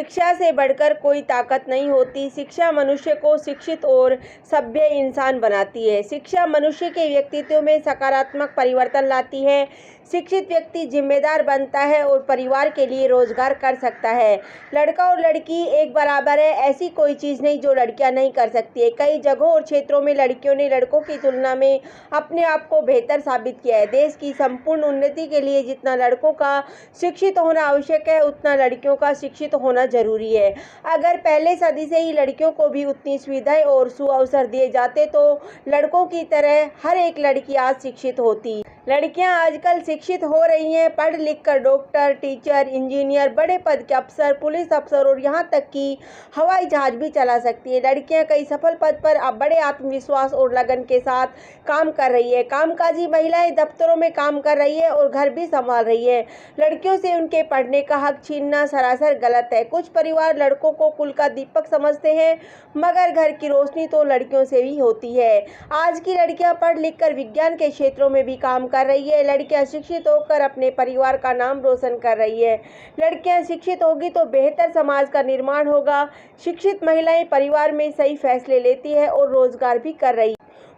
शिक्षा से बढ़कर कोई ताकत नहीं होती। शिक्षा मनुष्य को शिक्षित और सभ्य इंसान बनाती है। शिक्षा मनुष्य के व्यक्तित्व में सकारात्मक परिवर्तन लाती है। शिक्षित व्यक्ति जिम्मेदार बनता है और परिवार के लिए रोजगार कर सकता है। लड़का और लड़की एक बराबर है, ऐसी कोई चीज़ नहीं जो लड़कियां नहीं कर सकती है। कई जगहों और क्षेत्रों में लड़कियों ने लड़कों की तुलना में अपने आप को बेहतर साबित किया है। देश की संपूर्ण उन्नति के लिए जितना लड़कों का शिक्षित होना आवश्यक है, उतना लड़कियों का शिक्षित होना जरूरी है। अगर पहले सदी से ही लड़कियों को भी उतनी सुविधाएं और सुअवसर दिए जाते तो लड़कों की तरह हर एक लड़की आज शिक्षित होती। लड़कियां आजकल शिक्षित हो रही हैं, पढ़ लिख कर डॉक्टर, टीचर, इंजीनियर, बड़े पद के अफसर, पुलिस अफसर और यहाँ तक कि हवाई जहाज भी चला सकती है। लड़कियां कई सफल पद पर अब बड़े आत्मविश्वास और लगन के साथ काम कर रही है। कामकाजी महिलाएं दफ्तरों में काम कर रही है और घर भी संभाल रही है। लड़कियों से उनके पढ़ने का हक छीनना सरासर गलत है। कुछ परिवार लड़कों को कुल का दीपक समझते हैं, मगर घर की रोशनी तो लड़कियों से भी होती है। आज की लड़कियां पढ़ लिख कर विज्ञान के क्षेत्रों में भी काम कर रही है। लड़कियां शिक्षित होकर अपने परिवार का नाम रोशन कर रही है। लड़कियां शिक्षित होगी तो बेहतर समाज का निर्माण होगा। शिक्षित महिलाएं परिवार में सही फैसले लेती है और रोजगार भी कर रही है।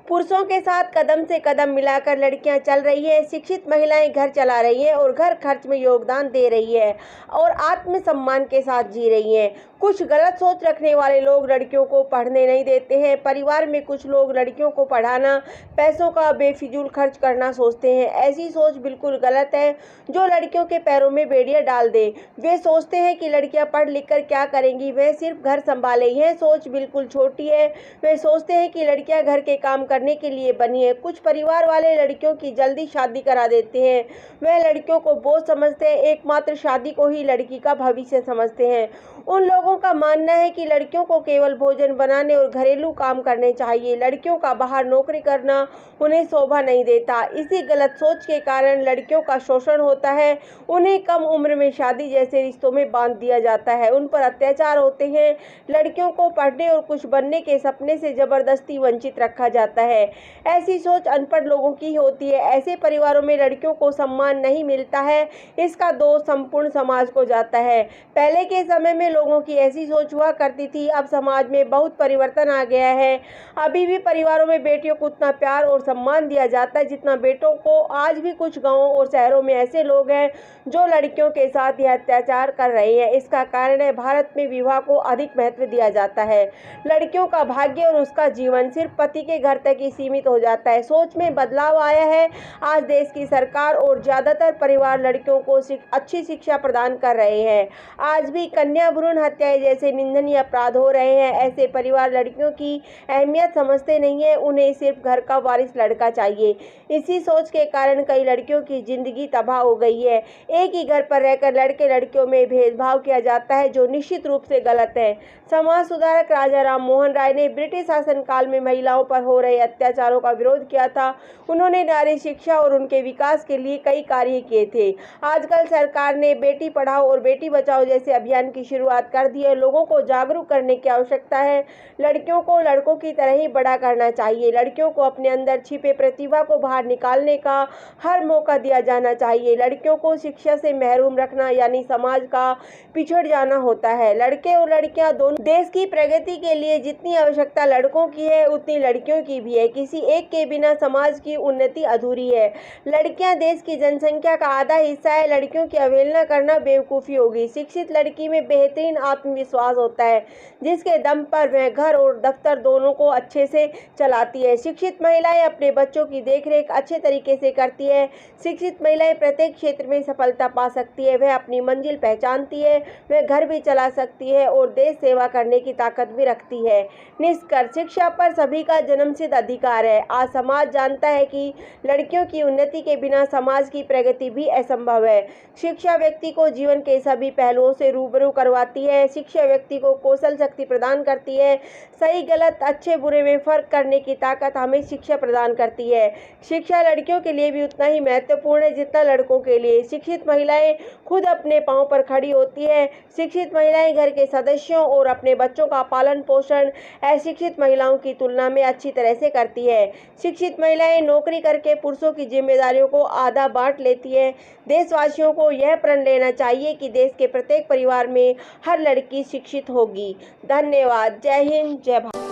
पुरुषों के साथ कदम से कदम मिलाकर लड़कियां चल रही है। शिक्षित महिलाएं घर चला रही हैं और घर खर्च में योगदान दे रही है और आत्मसम्मान के साथ जी रही हैं। कुछ गलत सोच रखने वाले लोग लड़कियों को पढ़ने नहीं देते हैं। परिवार में कुछ लोग लड़कियों को पढ़ाना पैसों का बेफिजूल खर्च करना सोचते हैं। ऐसी सोच बिल्कुल गलत है, जो लड़कियों के पैरों में बेड़ियां डाल दे। वे सोचते हैं कि लड़कियां पढ़ लिख कर क्या करेंगी, वह सिर्फ घर संभालेंगी। यह सोच बिल्कुल छोटी है। वे सोचते हैं कि लड़कियां घर के काम करने के लिए बनी है। कुछ परिवार वाले लड़कियों की जल्दी शादी करा देते हैं। वह लड़कियों को बोझ समझते हैं, एकमात्र शादी को ही लड़की का भविष्य समझते हैं। उन लोगों का मानना है कि लड़कियों को केवल भोजन बनाने और घरेलू काम करने चाहिए। लड़कियों का बाहर नौकरी करना उन्हें शोभा नहीं देता। इसी गलत सोच के कारण लड़कियों का शोषण होता है। उन्हें कम उम्र में शादी जैसे रिश्तों में बांध दिया जाता है। उन पर अत्याचार होते हैं। लड़कियों को पढ़ने और कुछ बनने के सपने से जबरदस्ती वंचित रखा जाता है। ऐसी सोच अनपढ़ लोगों की होती है। ऐसे परिवारों में लड़कियों को सम्मान नहीं मिलता है। इसका दोष संपूर्ण समाज को जाता है। पहले के समय में लोगों की ऐसी सोच हुआ करती थी। अब समाज में बहुत परिवर्तन आ गया है। अभी भी परिवारों में बेटियों को उतना प्यार और सम्मान दिया जाता है जितना बेटों को। आज भी कुछ गांवों और शहरों में ऐसे लोग हैं जो लड़कियों के साथ यह अत्याचार कर रहे हैं। इसका कारण है भारत में विवाह को अधिक महत्व दिया जाता है। लड़कियों का भाग्य और उसका जीवन सिर्फ पति के घर तक ही सीमित हो जाता है। सोच में बदलाव आया है। आज देश की सरकार और ज्यादातर परिवार लड़कियों को अच्छी शिक्षा प्रदान कर रहे हैं। आज भी कन्या भ्रूण हत्याएं जैसे निंदनीय अपराध हो रहे हैं। ऐसे परिवार लड़कियों की अहमियत समझते नहीं है। उन्हें सिर्फ घर का वारिस लड़का चाहिए। इसी सोच के कारण कई लड़कियों की जिंदगी तबाह हो गई है। एक ही घर पर रहकर लड़के लड़कियों में भेदभाव किया जाता है, जो निश्चित रूप से गलत है। समाज सुधारक राजा राम मोहन राय ने ब्रिटिश शासनकाल में महिलाओं पर हो रहे अत्याचारों का विरोध किया था। उन्होंने नारी शिक्षा और उनके विकास के लिए कई कार्य किए थे। आजकल सरकार ने बेटी पढ़ाओ और बेटी बचाओ जैसे अभियान की शुरुआत कर दी है। लोगों को जागरूक करने की आवश्यकता है। लड़कियों को लड़कों की तरह ही बड़ा करना चाहिए। लड़कियों को अपने अंदर छिपे प्रतिभा को बाहर निकालने का हर मौका दिया जाना चाहिए। लड़कियों को शिक्षा से महरूम रखना यानी समाज का पिछड़ जाना होता है। लड़के और लड़कियां दोनों देश की प्रगति के लिए जितनी आवश्यकता लड़कों की है, उतनी लड़कियों की भी है। किसी एक के बिना समाज की उन्नति अधूरी है। लड़कियां देश की जनसंख्या का आधा हिस्सा है। लड़कियों की अवहेलना करना बेवकूफ़ी होगी। शिक्षित लड़की में बेहतरीन आत्मविश्वास होता है, जिसके दम पर वह घर और दफ्तर दोनों को अच्छे से चलाती है। शिक्षित महिलाएं अपने बच्चों की देखरेख अच्छे तरीके से करती है। शिक्षित महिलाएं प्रत्येक क्षेत्र में सफलता पा सकती है। वह अपनी मंजिल पहचानती है। वह घर भी चला सकती है और देश सेवा करने की ताकत भी रखती है। निष्कर्ष, शिक्षा पर सभी का जन्मसिद्ध अधिकार है। आज समाज जानता है कि लड़कियों की उन्नति के बिना समाज की प्रगति भी असंभव है। शिक्षा व्यक्ति को जीवन के सभी पहलुओं से रूबरू करवाती है। शिक्षा व्यक्ति को कौशल शक्ति प्रदान करती है। सही गलत अच्छे बुरे में फर्क करने की ताकत हमें शिक्षा प्रदान करती है। शिक्षा लड़कियों के लिए भी उतना ही महत्वपूर्ण है जितना लड़कों के लिए। शिक्षित महिलाएं खुद अपने पांव पर खड़ी होती है। शिक्षित महिलाएं घर के सदस्यों और अपने बच्चों का पालन पोषण अशिक्षित महिलाओं की तुलना में अच्छी तरह से करती है। शिक्षित महिलाएं नौकरी करके पुरुषों की जिम्मेदारियों को आधा बांट लेती है। देशवासियों को यह प्रण लेना चाहिए कि देश के प्रत्येक परिवार में हर लड़की की शिक्षित होगी। धन्यवाद। जय हिंद, जय भारत।